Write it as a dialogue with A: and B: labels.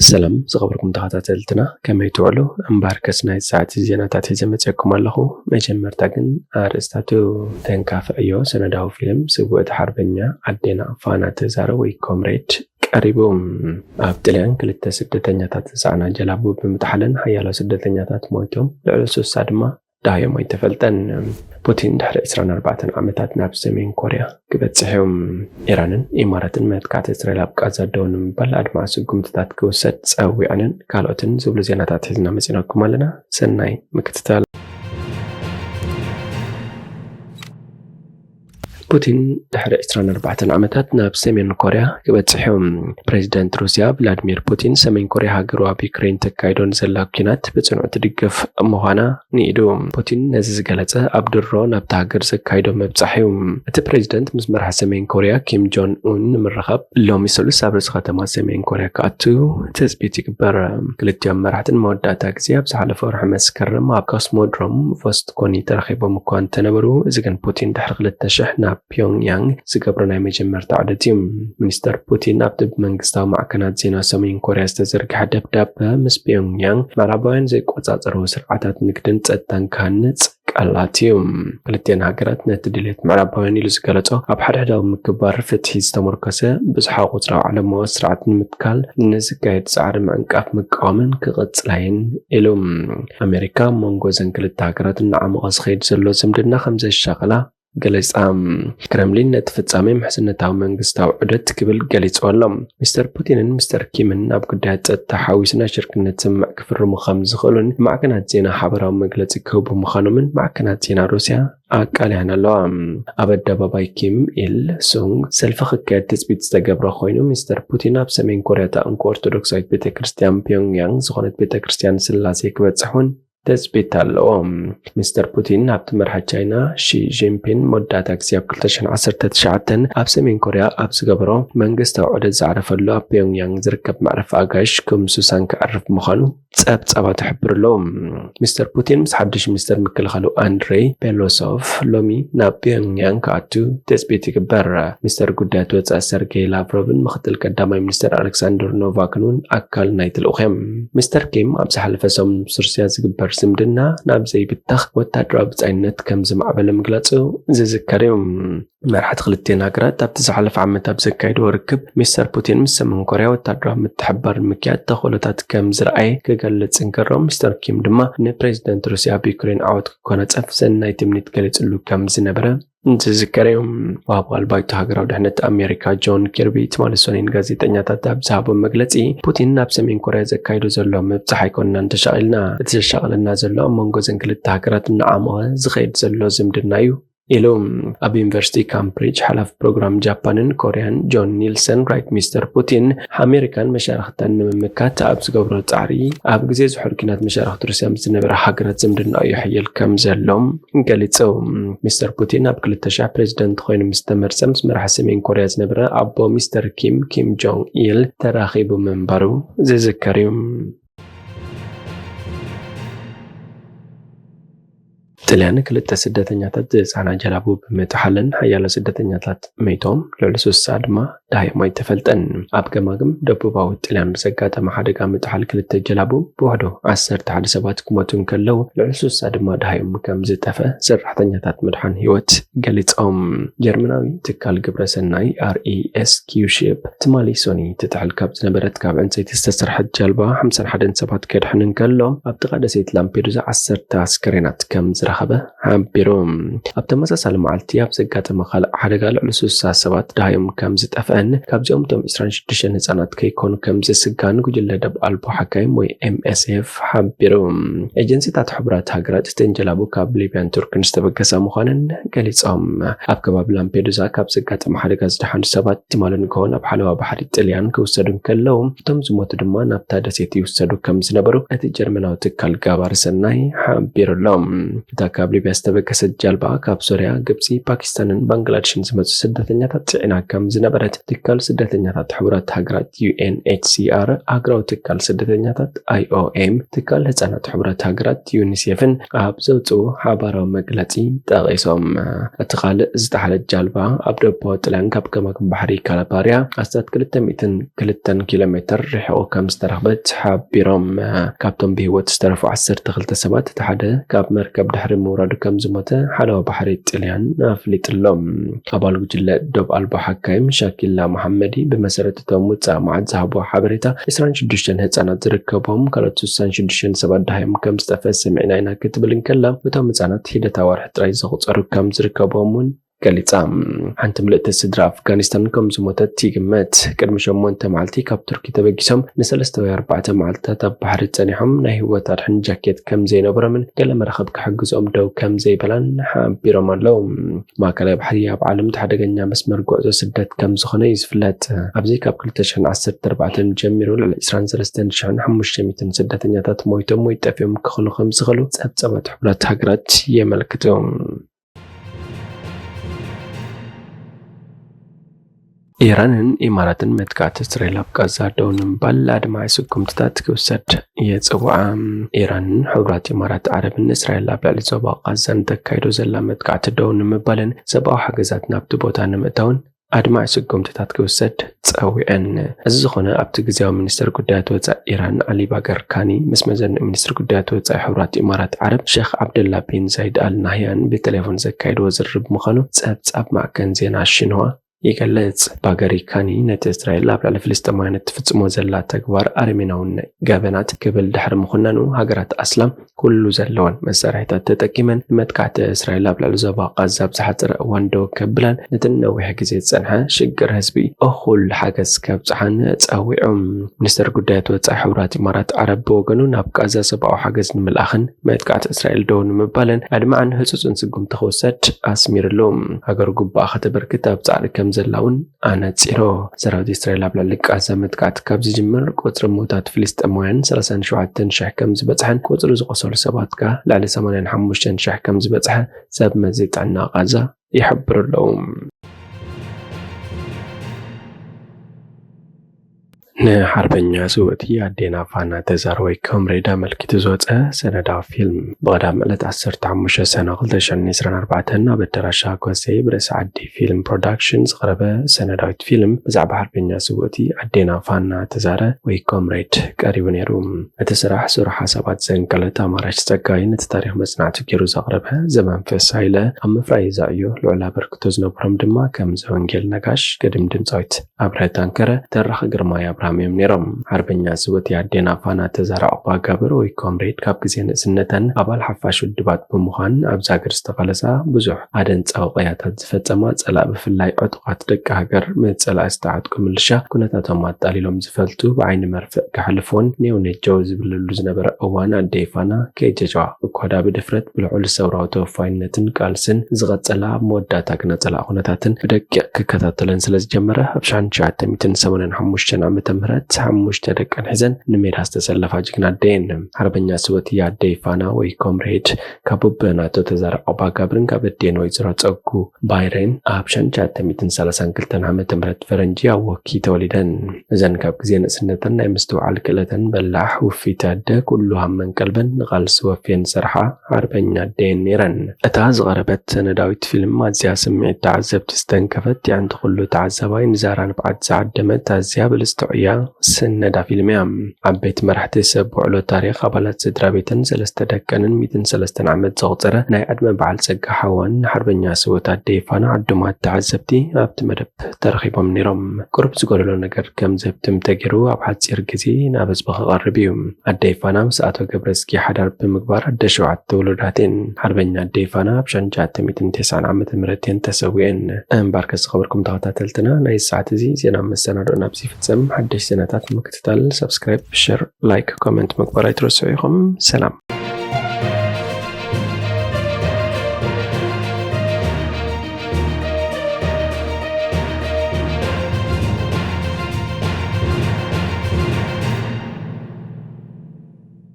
A: ሰላም ዝኸበርኩም ተኸታተልትና ከመይ ትውዕሉ እምበር ከስናይ ሰዓት ዜናታት ሒዘመፅኩም ኣለኹ። መጀመርታ ግን ኣርእስታቱ ተንካፍዕዮ ሰነዳዊ ፊልም ስውእቲ ሓርበኛ ኣዴና ፋና ተዛረብ ወይ ኮምሬድ ቀሪቦም ኣብ ጣልያን ክልተ ስደተኛታት ዝፀዓና ጀላቡ ብምጥሓለን ሓያሎ ስደተኛታት ሞይቶም ልዕሊ 3 ድማ ዳዮም ኣይተፈልጠን። ፑቲን ድሕሪ 24 ዓመታት ናብ ሰሜን ኮርያ ክበፅሕዮም ኢራንን ኢማራትን መጥቃዕቲ እስራኤል ኣብ ጋዛ ደው ንምባል ኣድማ ስጉምትታት ክውሰድ ፀዊዐንን ካልኦትን ዝብሉ ዜናታት ሒዝና መፂናኩም ኣለና። ሰናይ ምክትታል። ፑቲን ድሕሪ 24 ዓመታት ናብ ሰሜን ኮርያ ክበፅሕዮም። ፕሬዚደንት ሩስያ ቭላድሚር ፑቲን ሰሜን ኮርያ ሃገሩ ኣብ ዩክሬን ተካይዶን ዘላ ኩናት ብጽኑዕ ትድግፍ ምዃና ንኢዱ። ፑቲን ነዚ ዝገለጸ ኣብ ድሮ ናብቲ ሃገር ዘካይዶ መብጻሕ እዩ። እቲ ፕሬዚደንት ምስ መራሒ ሰሜን ኮርያ ኪም ጆን ኡን ንምርኻብ ሎሚ ሰሉስ ኣብ ርእሲ ከተማ ሰሜን ኮርያ ክኣቱ ተፅቢት ይግበር። ክልቲኦም መራሕትን መወዳእታ ግዜ ኣብ ዝሓለፈ ወርሒ መስከረም ኣብ ኮስሞድሮም ቮስቶኮኒ ተረኺቦም እኳ እንተነበሩ፣ እዚ ግን ፑቲን ድሕሪ 2000 ናብ ፒዮንግያንግ ዝገብሮ ናይ መጀመርታ ዑደት እዩ። ሚኒስተር ፑቲን ኣብቲ ብመንግስታዊ ማዕከናት ዜና ሰሜን ኮርያ ዝተዘርግሐ ደብዳቤ ምስ ፒዮንግያንግ ምዕራባውያን ዘይቆጻጸሩ ስርዓታት ንግድን ጸጥታን ክሃንጽ ቃላት እዩ። ክልቲአን ሃገራት ነቲ ድሌት ምዕራባውያን ኢሉ ዝገለጾ ኣብ ሓድሕዳዊ ምክባር ፍትሒ ዝተመርኮሰ ብዙሓ ቁፅራዊ ዓለማዊ ስርዓት ንምትካል ንዝካየድ ፃዕሪ ምዕንቃፍ ምቃወምን ክቕፅላይን ኢሉ። ኣሜሪካ መንጎ ዘን ክልተ ሃገራት እናዓመቐ ዝኸይድ ዘሎ ዝምድና ከም ዘሻቕላ ገለጻ። ክረምሊን ነቲ ፍጻሜ ምሕዝነታዊ መንግስታዊ ዑደት ክብል ገሊጹ ኣሎ። ሚስተር ፑቲንን ሚስተር ኪምን ኣብ ጉዳያት ጸጥታ ሓዊስና ሽርክነት ስምዕ ክፍርሙ ከም ዝኽእሉን ማዕከናት ዜና ሓበራዊ መግለፂ ክህቡ ምዃኖምን ማዕከናት ዜና ሩስያ ኣቃልያን ኣለዋ። ኣብ ኣደባባይ ኪም ኢል ሱንግ ሰልፊ ክካየድ ትፅቢት ዝተገብረ ኮይኑ ሚስተር ፑቲን ኣብ ሰሜን ኮርያ ታንኩ ኦርቶዶክሳዊት ቤተ ክርስቲያን ፒዮንግያንግ ዝኾነት ቤተ ክርስቲያን ስላሴ ክበፅሑን ተፅቢት ኣለዎ። ሚስተር ፑቲን ኣብቲ መራሒ ቻይና ሺ ጂንፒንግ መወዳእታ ግዜ ኣብ 2019 ኣብ ሰሜን ኮርያ ኣብ ዝገበሮ መንግስታዊ ዑደት ዝዓረፈሉ ኣብ ፒዮንግያንግ ዝርከብ መዕረፊ ኣጋይሽ ክምሱሳን ክዓርፍ ምዃኑ ፀብፃባት ይሕብር ኣሎ። ሚስተር ፑቲን ምስ ሓድሽ ሚኒስተር ምክልኻሉ ኣንድሬይ ቤሎሶቭ ሎሚ ናብ ፒዮንግያንግ ክኣቱ ተፅቢት ይግበር። ሚኒስተር ጉዳያት ወፃኢ ሰርጌይ ላቭሮቭን ምክትል ቀዳማይ ሚኒስተር ኣሌክሳንደር ኖቫክን እውን ኣካል ናይቲ ልኡኽ እዮም። ሚስተር ኪም ኣብ ዝሓለፈ ሰሙን ምስ ሩስያ ዝግበር ዝምድና ናብ ዘይብታኽ ወታደራዊ ብጻይነት ከም ዝማዕበለ ምግላጹ ዝዝከር እዩ። መራሕቲ ክልቲአን ሃገራት ኣብቲ ዝሓለፈ ዓመት ኣብ ዘካየድዎ ርክብ ሚስተር ፑቲን ምስ ሰሜን ኮርያ ወታደራዊ ምትሕብባር ምክያድ ተኽእሎታት ከም ዝረኣየ ክገልጽ እንከሎ ሚስተር ኪም ድማ ንፕሬዚደንት ሩስያ ኣብ ዩክሬን ዓወት ክኮነፀፍ ሰናይ ትምኒት ገሊጹሉ ከም ዝነበረ ዝዝከር እዩ። ዋሃብ ባይቶ ሃገራዊ ድሕነት ኣሜሪካ ጆን ኪርቢ ትማሊ ሰኔን ጋዜጠኛታት ኣብ ዝሃቦ መግለፂ ፑቲን ናብ ሰሜን ኮርያ ዘካይዶ ዘሎ ምብፃሕ ኣይኮንናን ተሻቒልና፣ እቲ ዘሻቕለና ዘሎ ኣብ መንጎ ዘን ክልተ ሃገራት እናዓመቐ ዝኸይድ ዘሎ ዝምድና እዩ ኢሉ። ኣብ ዩኒቨርሲቲ ካምብሪጅ ሓላፍ ፕሮግራም ጃፓንን ኮርያን ጆን ኒልሰን ራይት ሚስተር ፑቲን ኣሜሪካን መሻርክተን ንምምካት ኣብ ዝገብሮ ፃዕሪ ኣብ ግዜ ዝሕል ኩናት መሻርክቲ ሩስያ ምስ ዝነበረ ሃገራት ዝምድና ይሕየል ከም ዘሎም ገሊጹ። ሚስተር ፑቲን ኣብ 2000 ፕሬዚደንት ኮይኑ ምስ ተመርፀ ምስ መራሒ ሰሜን ኮርያ ዝነበረ ኣቦ ሚስተር ኪም ጆንግ ኢል ተራኺቡ ምንባሩ ዝዝከር እዩ። ጣልያን ክልተ ስደተኛታት ዝፀዓና ጀላቡ ብምጥሓለን ሓያሎ ስደተኛታት መይቶም ልዕሊ 3 ድማ ዳዮም ኣይተፈልጠን። ኣብ ገማግም ደቡባዊ ጣልያን ብዘጋጠመ ሓደጋ ምጥሓል ክልተ ጀላቡ ብውሕዱ 11 ሰባት ክሞቱ እንከለው ልዕሊ 3 ድማ ዳዮም ከም ዝጠፈ ሰራሕተኛታት ምድሓን ህይወት ገሊፆም። ጀርመናዊ ትካል ግብረሰናይ RESQ ሺፕ ትማሊ ሶኒ ትጥሕል ካብ ዝነበረት ካብ ዕንፀይቲ ዝተሰርሐት ጀልባ 51 ሰባት ከድሕን እንከሎ ኣብ ጥቓ ደሴት ላምፔዱዛ 10 ኣስከሬናት ከም ዝረኸበ ሓቢሩ። ኣብ ተመሳሳሊ መዓልቲ ኣብ ዘጋጠመ ካልእ ሓደጋ ልዕሊ 3 ሰባት ዳዮም ከም ዝጠፍአን ካብዚኦም እቶም 26 ህፃናት ከይኮኑ ከም ዝስጋን ጉጅለ ደብ ኣልቦ ሓካይም ወይ MSF ሓቢሩ። ኤጀንሲታት ሕቡራት ሃገራት እተን ጀላቡ ካብ ሊብያን ቱርክን ዝተበገሳ ምዃነን ገሊፆም። ኣብ ከባቢ ላምፔዱዛ ካብ ዘጋጠመ ሓደጋ ዝደሓኑ ሰባት ትማሊ ንግሆ ናብ ሓለዋ ባሕሪ ጣልያን ክውሰዱ እንከለው እቶም ዝሞቱ ድማ ናብታ ደሴት ይውሰዱ ከም ዝነበሩ እቲ ጀርመናዊ ትካል ጋባር ሰናይ ሓቢሩሎም። እታ ካብ ሊብያ ዝተበገሰት ጃልባ ካብ ሶርያ፣ ግብፂ፣ ፓኪስታንን ባንግላዴሽን ዝመጹ ስደተኛታት ጽዒና ከም ዝነበረት ትካል ስደተኛታት ሕቡራት ሃገራት UNHCR፣ ሃገራዊ ትካል ስደተኛታት IOM፣ ትካል ህጻናት ሕቡራት ሃገራት ዩኒሴፍን ኣብ ዘውጽኡ ሓባራዊ መግለጺ ጠቒሶም። እቲ ካልእ ዝተሓለት ጃልባ ኣብ ደቡባዊ ጣልያን ካብ ገማግም ባሕሪ ካላባርያ ኣስታት 202 ኪሎ ሜትር ርሒቑ ከም ዝተረኽበት ሓቢሮም። ካብቶም ብህይወት ዝተረፉ 12 ሰባት እቲ ሓደ ካብ መርከብ ድሕሪ ምውራዱ ከም ዝሞተ ሓለዋ ባሕሪ ጣልያን ኣፍሊጡሎም። ኣባል ጉጅለ ዶብ ኣልቦ ሓካይም ሻኪላ መሐመዲ ብመሰረት እቶም ውፃእ መዓት ዝሃቦ ሓበሬታ 26 ህፃናት ዝርከቦም ካልኦት 66 ሰባት ዳሃዮም ከም ዝጠፍአ ሰሚዕና ኢና ክትብል እንከላ እቶም ህፃናት ሂደት ወርሒ ጥራይ ዝቑፀሩ ከም ዝርከቦም እውን ገሊጻ። ሓንቲ ምልእቲ ስድራ ኣፍጋኒስታን ከም ዝሞተት ይግመት። ቅድሚ 8 መዓልቲ ካብ ቱርኪ ተበጊሶም ን3 ወይ 4 መዓልትታት ኣብ ባሕሪ ጸኒሖም ናይ ህይወት ኣድሕን ጃኬት ከም ዘይነበሮምን ገለ መራኸብ ክሕግዞም ደው ከም ዘይበላን ሓቢሮም ኣለው። ማእከላይ ባሕሪ ኣብ ዓለም ሓደገኛ መስመር ጉዕዞ ስደት ከም ዝኾነ እዩ ዝፍለጥ። ኣብዚ ካብ 2014 ጀሚሩ ልዕሊ 23500 ስደተኛታት ሞይቶም ወይ ጠፍዮም ክኽእሉ ከም ዝኽእሉ ጸብጻባት ሕቡራት ሃገራት የመልክቱ። ኢራንን ኢማራትን መጥቃዕቲ እስራኤል ኣብ ጋዛ ደው ንምባል ኣድማዒ ስጉምትታት ክውሰድ የጽውዓ። ኢራንን ሕቡራት ኢማራት ዓረብን እስራኤል ኣብ ልዕሊ ዞባ ጋዛ ተካይዶ ዘላ መጥቃዕቲ ደው ንምባልን ሰብኣዊ ሓገዛት ናብቲ ቦታ ንምእታውን ኣድማዒ ስጉምትታት ክውሰድ ጸዊዐን። እዚ ዝኾነ ኣብቲ ግዜያዊ ሚኒስትር ጉዳያት ወጻኢ ኢራን ዓሊ ባገር ካኒ ምስ መዘንኡ ሚኒስትር ጉዳያት ወጻኢ ሕቡራት ኢማራት ዓረብ ሼኽ ዓብደላ ቢን ዛይድ ኣል ናህያን ብቴሌፎን ዘካይድዎ ዝርርብ ምዃኑ ጸብጻብ ማዕከን ዜና ሽንዋ ይገልጽ። ባገሪ ካኒ ነቲ እስራኤል ኣብ ልዕሊ ፍልስጥኤማውያን እትፍጽሞ ዘላ ተግባር ኣርሜናውን ገበናት ክብል ድሕሪ ምኹናኑ ሃገራት ኣስላም ኩሉ ዘለወን መሳርሒታት ተጠቂመን ንመጥቃዕቲ እስራኤል ኣብ ልዕሊ ዞባ ጋዛ ብዝሓፀረ እዋን ደው ከብላን ነቲ ነዊሕ ግዜ ዝጸንሐ ሽግር ህዝቢ እኹል ሓገዝ ከብጽሓን ጸዊዖም። ሚኒስትር ጉዳያት ወጻኢ ሕቡራት ኢማራት ዓረብ ብወገኑ ናብ ጋዛ ሰብኣዊ ሓገዝ ንምልኣኽን መጥቃዕቲ እስራኤል ደው ንምባልን ኣድማዕን ህጹጽን ስጉምቲ ክውሰድ ኣስሚሩሉ። ሃገር ጉባእ ከተበርክት ኣብ ጻዕሪ ከም ዘላውን ኣነጺሮ። ሰራዊት እስራኤል ኣብ ልዕሊ ጋዛ መጥቃዕቲ ካብ ዝጅምር ቁጽሪ ሞታት ፍልስጥኤማውያን 37,000 ከም ዝበጽሐን ቁጽሪ ዝቆሰሉ ሰባት ከ ልዕሊ 85,000 ከም ዝበጽሐ ሰብ መዚ ጥዕና ጋዛ ይሕብሩ ኣለዉ። ንሓርበኛ ስውእቲ ኣዴና ፋና ተዛር ወይ ኮምሬድ ኣመልኪቱ ዝወፀ ሰነዳዊ ፊልም ብቐዳም ዕለት 15 ሰነ 2024 ኣብ ኣዳራሽ ኮሰይ ብርእሲ ዓዲ ፊልም ፕሮዳክሽን ዝቐረበ ሰነዳዊት ፊልም ብዛዕባ ሓርበኛ ስውእቲ ኣዴና ፋና ተዛረ ወይ ኮምሬድ ቀሪቡ ነይሩ። እቲ ስራሕ ሱሩሕ ሓሳባት ዘንቀለት ኣማራጭ ጸጋይ ነቲ ታሪክ መጽናዕቲ ገይሩ ዘቕረበ ዘመንፈስ ሃይለ ኣብ ምፍራይ ዛዕዮ ልዑል ኣበርክቶ ዝነበሮም ድማ ከም ዘወንጌል ነጋሽ፣ ገድም ድምፃዊት ኣብርሀ ታንከረ፣ ተራኺ ግርማይ ኣብርሃም እዮም ነይሮም። ሓርበኛ ስውእቲ ኣዴና ፋና ተዛረ ዕቋ ጋብር ወይ ኮምሬድ ካብ ግዜ ንእስነተን ኣባል ሓፋሽ ውድባት ብምዃን ኣብ ሃገር ዝተቐለሳ ብዙሕ ኣደንፃዊ ቀያታት ዝፈጸማ ጸላእ ብፍላይ ዕጡቓት ደቂ ሃገር መጸላእ ዝተዓጥቁ ምልሻ ኩነታቶም ኣጣሊሎም ዝፈልጡ ብዓይኒ መርፍእ ክሕልፎን ኔውኔጀው ዝብልሉ ዝነበረ እዋን ኣዴይ ፋና ከይጀጃዋ እኳዳ ብድፍረት ብልዑል ሰብራዊ ተወፋይነትን ቃልስን ዝቐጸላ መወዳእታ ክነጸላ ኩነታትን ብደቂቕ ክከታተለን ስለ ዝጀመረ ኣብ 1985 ዓመተ ምህረት 5 ደቀን ሒዘን ንሜዳ ዝተሰለፋ ጅግና ኣዴን ሓርበኛ ስውእቲ ኣዴይ ፋና ወይ ኮምሬድ ካብ በናቶ ተዛረ ዕቋ ጋብርን ካብ ኣዴን ወይዘሮ ጸጉ ባይሬን ኣብ 1932 ዓመተ ምህረት ፈረንጂ ኣብ ወኪ ተወሊደን። እዘን ካብ ግዜ ንእስነተን ናይ ምስትውዓል ክእለተን በላሕ ውፊት ኣደ ኩሉ ሃመን ቀልበን ንቓልሲ ወፍየን ዝሰርሓ ሓርበኛ ኣዴን ነይረን። እታ ዝቐረበት ሰነዳዊት ፊልም ኣዝያ ስምዒት ተዓዘብቲ ዝተንከፈት ያንቲ ኩሉ ተዓዛባይ ንዛራ ንብዓት ዝዓደመት ኣዝያ ብልስትዕያ ሰነዳ ፊልም እያ። ዓበይቲ መራሕቲ ሰብ ውዕሎ ታሪክ ኣባላት ስድራ ቤትን 3 ደቀንን 103 ዓመት ዘቑፀረ ናይ ዕድመ በዓል ጸጋ ሓዋን ሓርበኛ ስውእቲ ኣዴይ ፋና ዓዱማት ተዓዘብቲ ኣብቲ መደብ ተረኺቦም ነይሮም። ቁርብ ዝጎደሎ ነገር ከም ዘብትም ተገይሩ ኣብ ሓፂር ግዜ ናብ ህዝቢ ክቐርብ እዩ። ኣዴይ ፋና ምስ ኣቶ ገብረስኪ ሓዳር ብምግባር ኣደ 7 ውሉዳትን ሓርበኛ ኣዴይ ፋና ኣብ 1990 ዓመተ ምህረት ተሰዊአን። እምበር ከስኸበርኩም ተኸታተልትና ናይ ሰዓት እዚ ዜና መሰናዶ ናብዚ ፍጸም ሓድሽ ዜናታት ምክትታል ሰብስክራይብ፣ ሼር፣ ላይክ፣ ኮሜንት ምግባር ኣይትረስዑ ኢኹም። ሰላም።